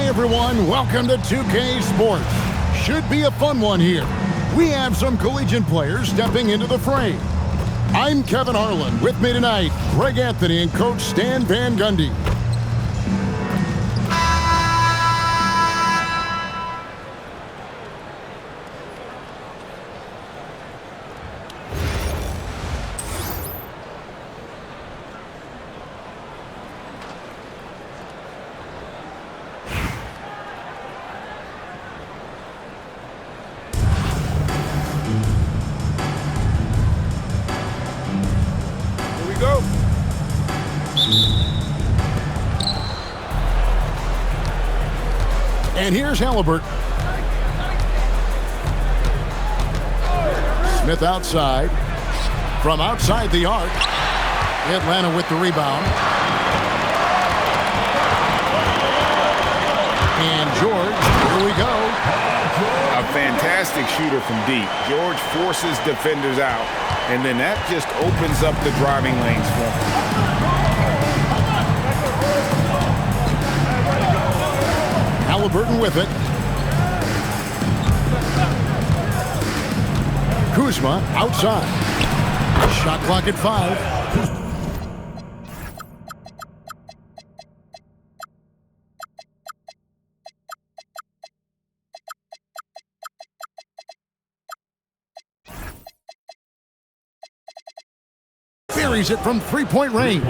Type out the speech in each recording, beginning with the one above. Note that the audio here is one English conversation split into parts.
everyone, welcome to 2K Sports. Should be a fun one here. We have some collegiate players stepping into the fray. I'm Kevin Harlan. With me tonight, Greg Anthony and Coach Stan Van Gundy. And here's Halliburton. Smith outside. From outside the arc. Atlanta with the rebound. And George, here we go. A fantastic shooter from deep. George forces defenders out, and then that just opens up the driving lanes for him. Halliburton with it. Kuzma outside. Shot clock at 5. Buries it from three-point range.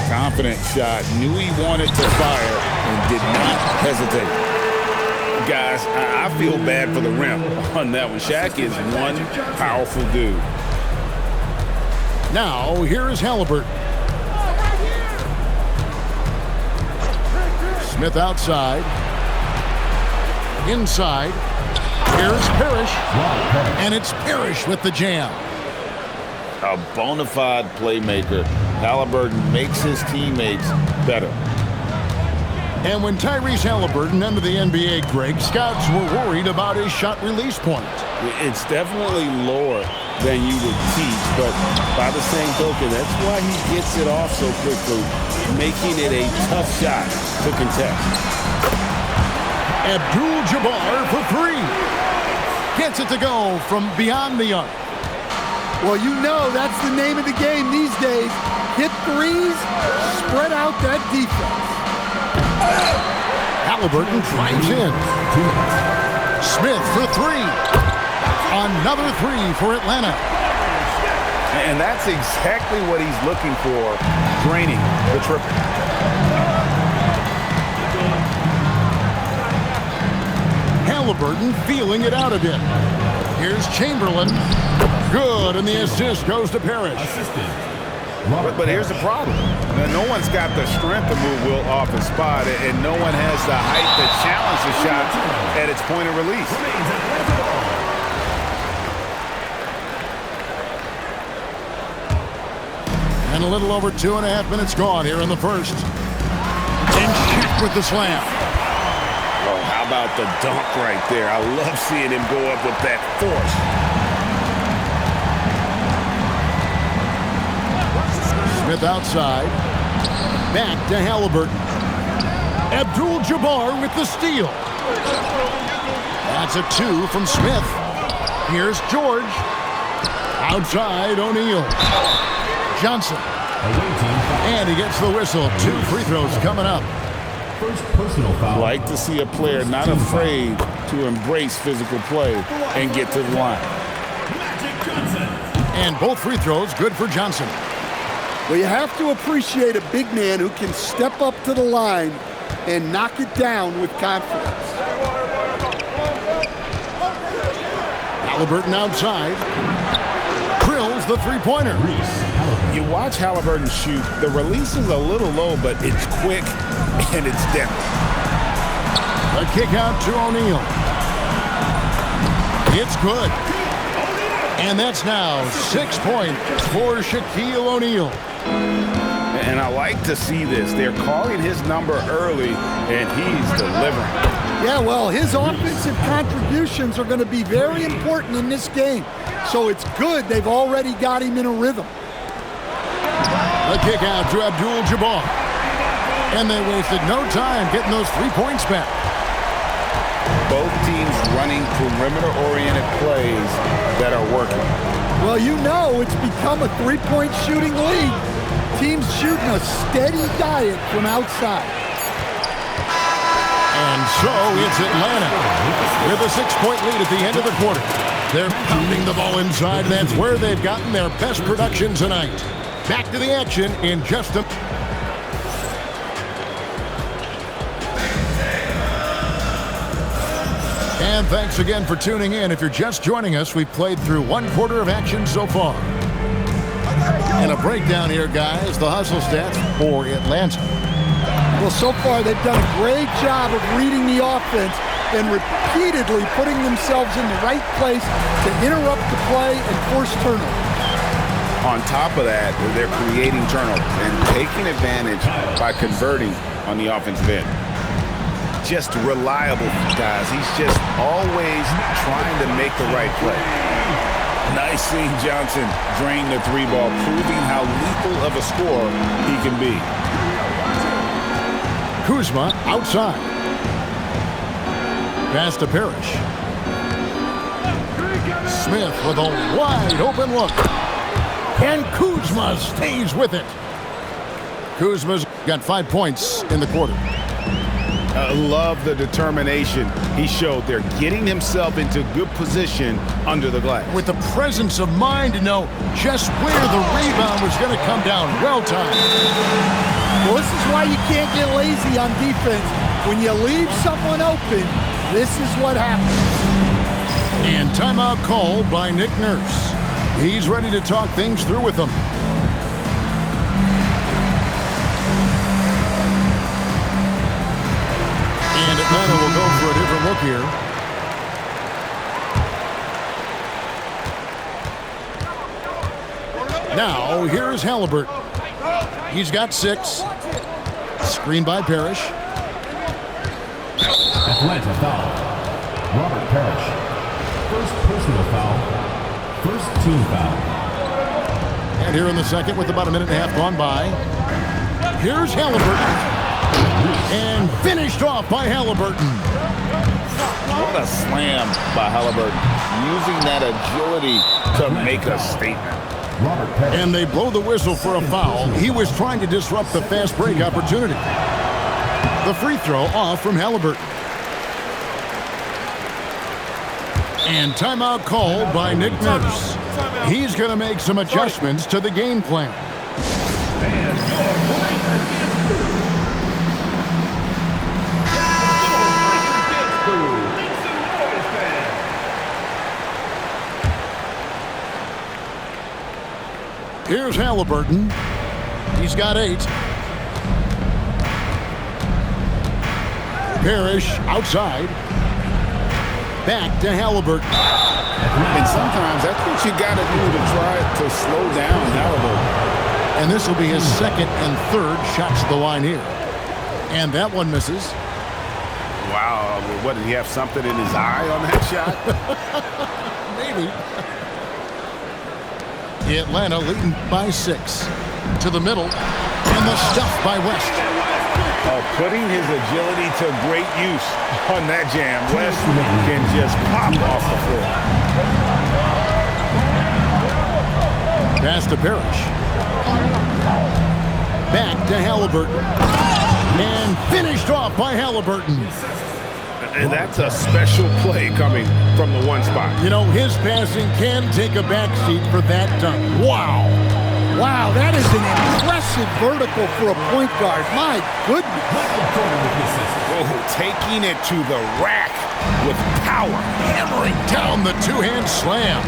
Confident shot. Knew he wanted to fire and did not hesitate. Guys, I feel bad for the rim on that one. Shaq is one powerful dude. Now, here is Halliburton. Smith outside. Inside. Here's Parrish. And it's Parrish with the jam. A bona fide playmaker. Halliburton makes his teammates better. And when Tyrese Halliburton entered the NBA, Greg, scouts were worried about his shot release point. It's definitely lower than you would teach, but by the same token, that's why he gets it off so quickly, making it a tough shot to contest. Abdul-Jabbar for 3. Gets it to go from beyond the arc. Well, you know that's the name of the game these days. Hit threes, spread out that defense. Halliburton drives in. Smith for 3. Another 3 for Atlanta. And that's exactly what he's looking for, draining the triple. Halliburton feeling it out a bit. Here's Chamberlain. Good, and the assist goes to Parrish. But here's the problem. No one's got the strength to move Will off his spot, and no one has the height to challenge the shot at its point of release. And a little over 2.5 minutes gone here in the first. And Shaq with the slam. Well, how about the dunk right there? I love seeing him go up with that force. Smith outside. Back to Halliburton. Abdul-Jabbar with the steal. That's a 2 from Smith. Here's George. Outside, O'Neal. Johnson. And he gets the whistle. 2 free throws coming up. First personal foul. Like to see a player not afraid to embrace physical play and get to the line. And both free throws good for Johnson. Well, you have to appreciate a big man who can step up to the line and knock it down with confidence. Halliburton outside. Drills the three-pointer. You watch Halliburton shoot. The release is a little low, but it's quick and it's depth. The kick out to O'Neal. It's good. And that's now 6 points for Shaquille O'Neal. And I like to see this. They're calling his number early, and he's delivering. Yeah, well, his offensive contributions are going to be very important in this game. So it's good they've already got him in a rhythm. The kick out to Abdul-Jabbar. And they wasted no time getting those 3 points back. Both teams running perimeter-oriented plays that are working. Well, you know it's become a three-point shooting league. Teams shooting a steady diet from outside. And so it's Atlanta with a 6-point lead at the end of the quarter. They're pounding the ball inside. That's where they've gotten their best production tonight. Back to the action in just a... And thanks again for tuning in. If you're just joining us, we've played through 1 quarter of action so far. And a breakdown here, guys. The hustle stats for Atlanta. Well, so far they've done a great job of reading the offense and repeatedly putting themselves in the right place to interrupt the play and force turnovers. On top of that, they're creating turnovers and taking advantage by converting on the offensive end. Just reliable, guys. He's just always trying to make the right play. Nice seeing Johnson drain the 3 ball, proving how lethal of a scorer he can be. Kuzma outside. Pass to Parrish. Smith with a wide open look. And Kuzma stays with it. Kuzma's got 5 points in the quarter. I love the determination he showed there, getting himself into good position under the glass. With the presence of mind to know just where the rebound was going to come down. Well timed. Well, this is why you can't get lazy on defense. When you leave someone open, this is what happens. And timeout called by Nick Nurse. He's ready to talk things through with them. And Atlanta will go for a different look here. Now, here's Halliburton. He's got 6. Screen by Parrish. Atlanta foul. Robert Parrish. First personal foul. First team foul. And here in the second with about a minute and a half gone by. Here's Halliburton. And finished off by Halliburton. What a slam by Halliburton. Using that agility to make a statement. And they blow the whistle for a foul. He was trying to disrupt the fast break opportunity. The free throw off from Halliburton. And timeout called by Nick Nurse. He's going to make some adjustments to the game plan. Here's Halliburton. He's got 8. Parrish outside. Back to Halliburton. And sometimes that's what you got to do to try to slow down Halliburton. And this will be his second and third shots at the line here. And that one misses. Wow. What, did he have something in his eye on that shot? Maybe. Atlanta leading by 6. To the middle. And the stuff by West. Putting his agility to great use on that jam. West can just pop off the floor. Pass to Parrish. Back to Halliburton. And finished off by Halliburton. And that's a special play coming from the 1 spot. You know, his passing can take a backseat for that dunk. Wow. Wow, that is an impressive vertical for a point guard. My goodness. Oh, taking it to the rack with power. Hammering down the 2-hand slam.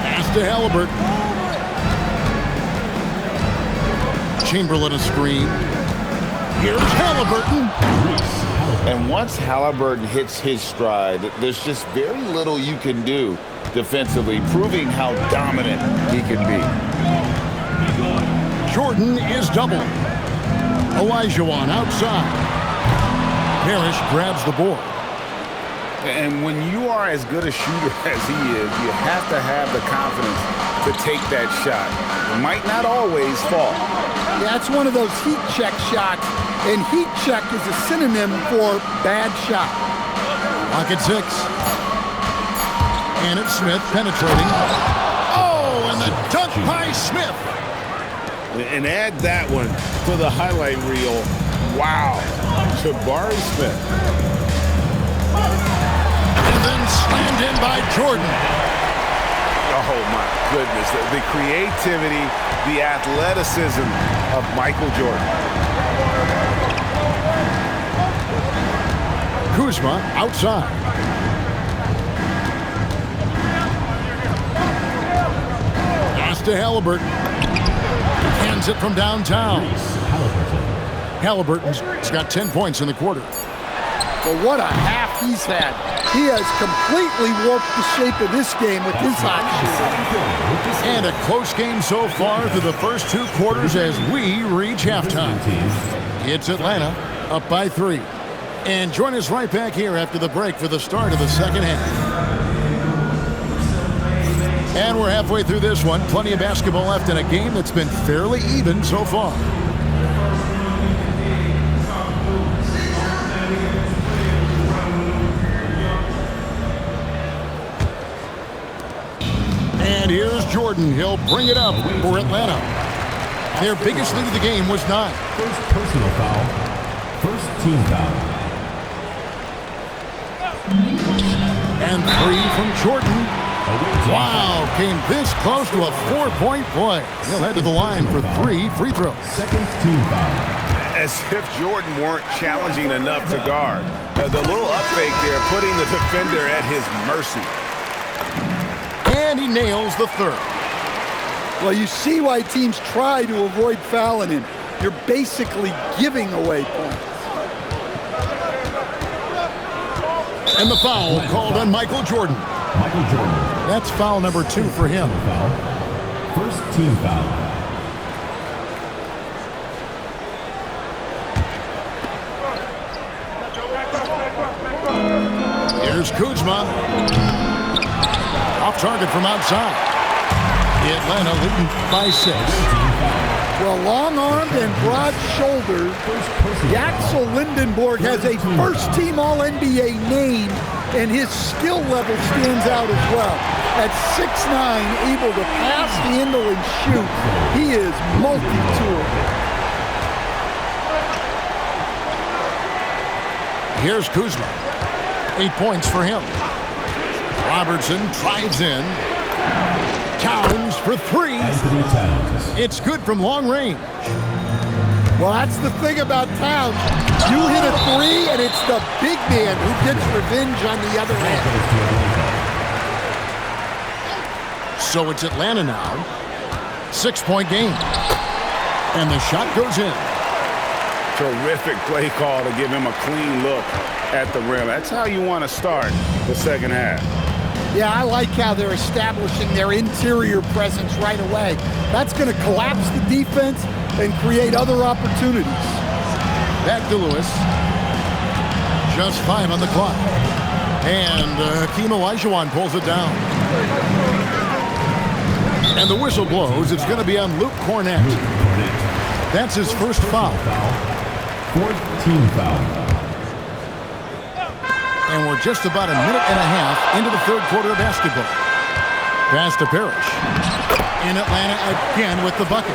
Pass to Halliburton. Chamberlain a screen. Here's Halliburton. And once Halliburton hits his stride, there's just very little you can do defensively, proving how dominant he can be. Jordan is double. Olajuwon outside. Parrish grabs the board. And when you are as good a shooter as he is, you have to have the confidence to take that shot. It might not always fall. Yeah, it's one of those heat check shots, and heat check is a synonym for bad shot. Lock at 6. And it's Smith penetrating. Oh, and the dunk by Smith. And add that one to the highlight reel. Wow. Jabari Smith. And then slammed in by Jordan. Oh, my goodness. The creativity, the athleticism of Michael Jordan. Kuzma outside. Pass to Halliburton. Hands it from downtown. Halliburton's got 10 points in the quarter. But what a half he's had. He has completely warped the shape of this game with his hot shooting. And a close game so far through the first 2 quarters as we reach halftime. It's Atlanta up by 3. And join us right back here after the break for the start of the second half. And we're halfway through this one. Plenty of basketball left in a game that's been fairly even so far. And here's Jordan. He'll bring it up for Atlanta. Their biggest lead of the game was 9. First personal foul. First team foul. And 3 from Jordan. Wow, came this close to a 4-point play. He'll head to the line for 3 free throws. Second team foul. As if Jordan weren't challenging enough to guard. The little up fake there, putting the defender at his mercy. And he nails the 3rd. Well, you see why teams try to avoid fouling him. You're basically giving away points. And the foul called on Michael Jordan. Michael Jordan. That's foul number 2 for him. Foul. First team foul. Here's Kuzma. Off target from outside. Atlanta leading by 6. Well, long-armed and broad-shouldered, Axel Lindenborg has a first-team All-NBA name, and his skill level stands out as well. At 6'9", able to pass, handle, and shoot, he is multi-tool. Here's Kuzma. 8 points for him. Robertson drives in. Towns for 3. Anthony Towns. It's good from long range. Well, that's the thing about Towns. You hit a 3, and it's the big man who gets revenge on the other end. So it's Atlanta now. 6-point game. And the shot goes in. Terrific play call to give him a clean look at the rim. That's how you want to start the second half. Yeah, I like how they're establishing their interior presence right away. That's going to collapse the defense and create other opportunities. Back to Lewis. Just 5 on the clock. And Hakeem Olajuwon pulls it down. And the whistle blows. It's going to be on Luke Cornett. That's his first foul. Fourth team foul. And we're just about a minute and a half into the 3rd quarter of basketball. Pass to Parrish. In Atlanta again with the bucket.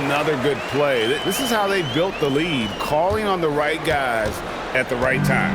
Another good play. This is how they built the lead, calling on the right guys at the right time.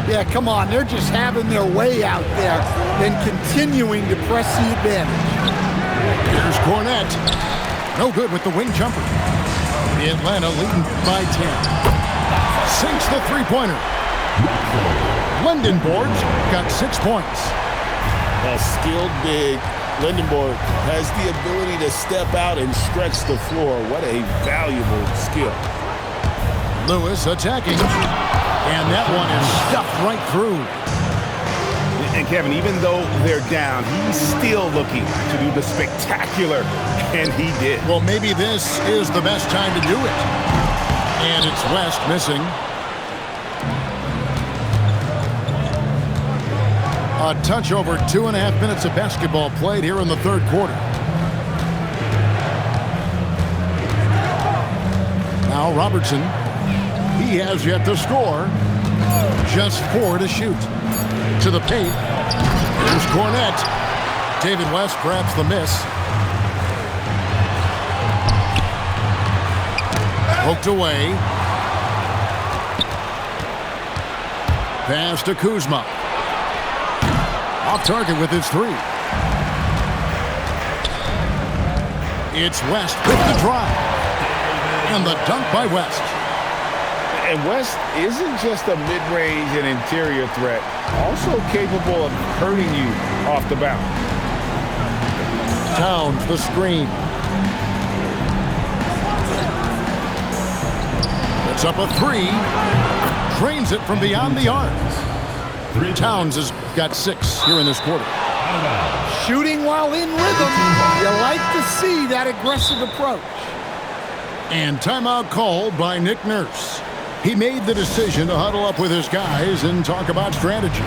Yeah, come on. They're just having their way out there and continuing to press the advantage. Here's Cornett. No good with the wing jumper. Atlanta leading by 10. Sinks the three-pointer. Lindenborg's got 6 points. A skilled big. Lindenborg has the ability to step out and stretch the floor. What a valuable skill. Lewis attacking. And that one is stuffed right through. And Kevin, even though they're down, he's still looking to do the spectacular, and he did. Well, maybe this is the best time to do it. And it's West missing. A touch over 2.5 minutes of basketball played here in the third quarter. Now Robertson. He has yet to score. Just 4 to shoot. To the paint. Here's Cornette. David West grabs the miss. Poked away. Pass to Kuzma. Off target with his 3. It's West with the drive. And the dunk by West. And West isn't just a mid-range and interior threat, also capable of hurting you off the bounce. Towns the screen. It's up a 3. Drains it from beyond the arc. Towns has got 6 here in this quarter. Shooting while in rhythm. You like to see that aggressive approach. And timeout called by Nick Nurse. He made the decision to huddle up with his guys and talk about strategy.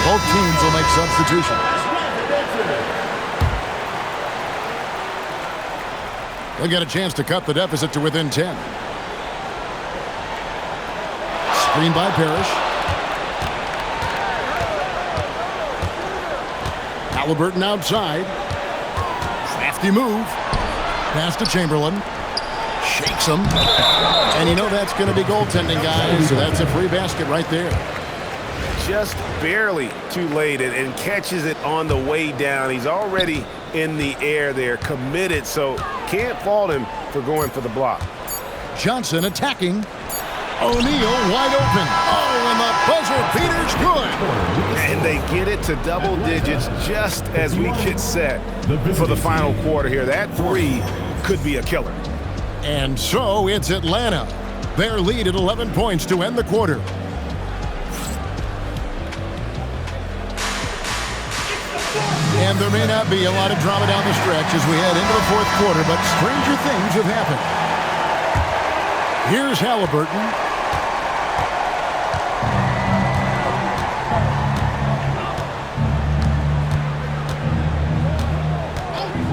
Both teams will make substitutions. They'll get a chance to cut the deficit to within 10. Screen by Parrish. Halliburton outside. Crafty move. Pass to Chamberlain. Shakes him. And you know that's going to be goaltending, guys. So that's a free basket right there. Just barely too late and catches it on the way down. He's already in the air there, committed, so can't fault him for going for the block. Johnson attacking. O'Neal wide open. Oh, and the buzzer beater's good. And they get it to double digits just as we get set for the final quarter here. That 3 could be a killer. And so it's Atlanta. Their lead at 11 points to end the quarter. And there may not be a lot of drama down the stretch as we head into the fourth quarter, but stranger things have happened. Here's Halliburton.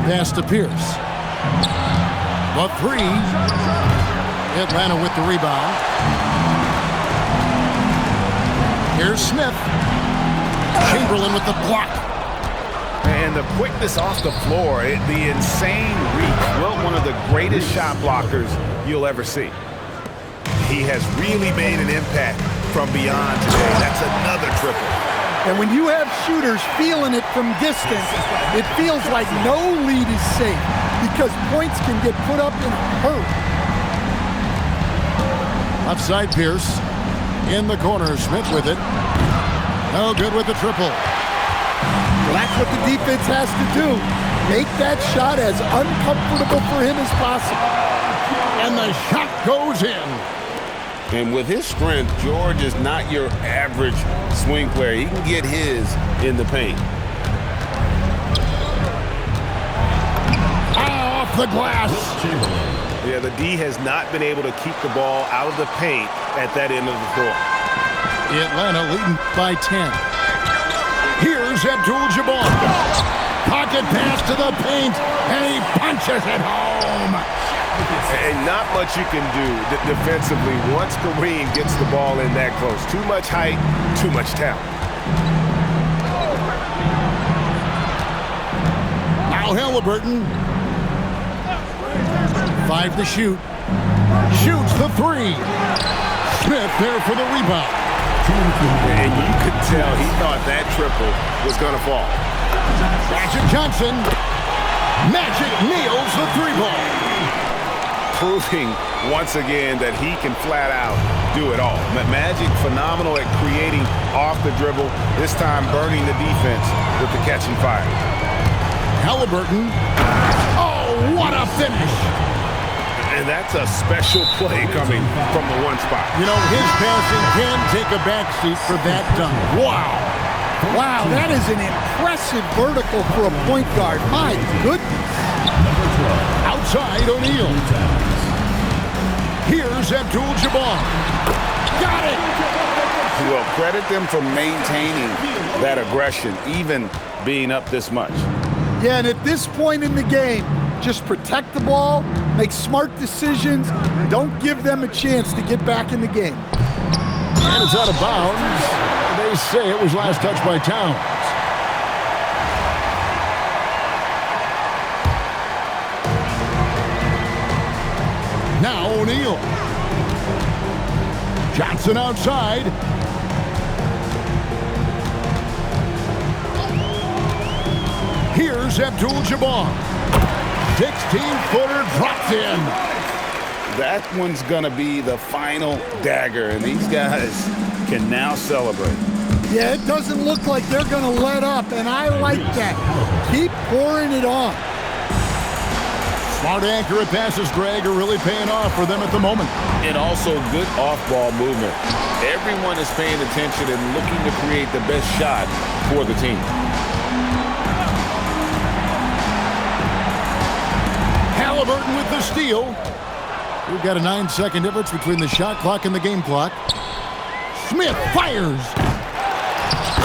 Pass to Pierce. The 3. Atlanta with the rebound. Here's Smith. Chamberlain with the block. And the quickness off the floor, the insane reach. Well, one of the greatest shot blockers you'll ever see. He has really made an impact from beyond today. That's another triple. And when you have shooters feeling it from distance, it feels like no lead is safe because points can get put up in a hurry. Outside Pierce. In the corner, Smith with it. No good with the triple. That's what the defense has to do. Make that shot as uncomfortable for him as possible. And the shot goes in. And with his strength, George is not your average swing player. He can get his in the paint. Off the glass. Yeah, the D has not been able to keep the ball out of the paint at that end of the floor. Atlanta leading by 10. Here's Abdul-Jabbar. Pocket pass to the paint, and he punches it home. And not much you can do defensively once Kareem gets the ball in that close. Too much height, too much talent. Now Halliburton. 5 to shoot. Shoots the 3. Smith there for the rebound. And you could tell he thought that triple was going to fall. Magic Johnson. Magic nails the 3-ball. Proving once again that he can flat out do it all. Magic phenomenal at creating off the dribble, this time burning the defense with the catch and fire. Halliburton. Oh, what a finish. And that's a special play coming from the one spot. You know, his passing can take a backseat for that dunk. Wow. Wow, that is an impressive vertical for a point guard. My goodness. Outside, O'Neal. Here's Abdul-Jabbar. Got it! Well, credit them for maintaining that aggression, even being up this much. Yeah, and at this point in the game, just protect the ball, make smart decisions, don't give them a chance to get back in the game. And it's out of bounds. They say it was last touched by Towns. Now O'Neal. Johnson outside. Here's Abdul-Jabbar. 16-footer dropped in. That one's going to be the final dagger, and these guys can now celebrate. Yeah, it doesn't look like they're going to let up, and I like that. Keep pouring it on. Smart, accurate passes, Greg, are really paying off for them at the moment. And also good off-ball movement. Everyone is paying attention and looking to create the best shot for the team. Halliburton with the steal. We've got a 9-second difference between the shot clock and the game clock. Smith fires.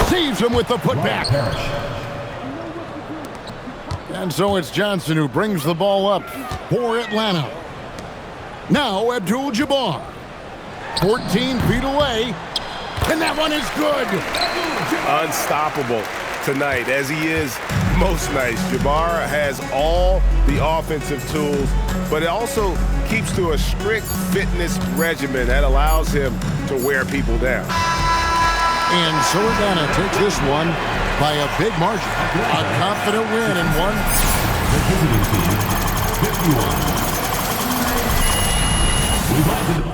Saves him with the putback. And so it's Johnson who brings the ball up for Atlanta. Now Abdul-Jabbar. 14 feet away. And that one is good. Unstoppable tonight, as he is most nights. Jabbar has all the offensive tools, but it also keeps to a strict fitness regimen that allows him to wear people down. And so Atlanta takes this one by a big margin. A confident win in one. The visiting team, 51. We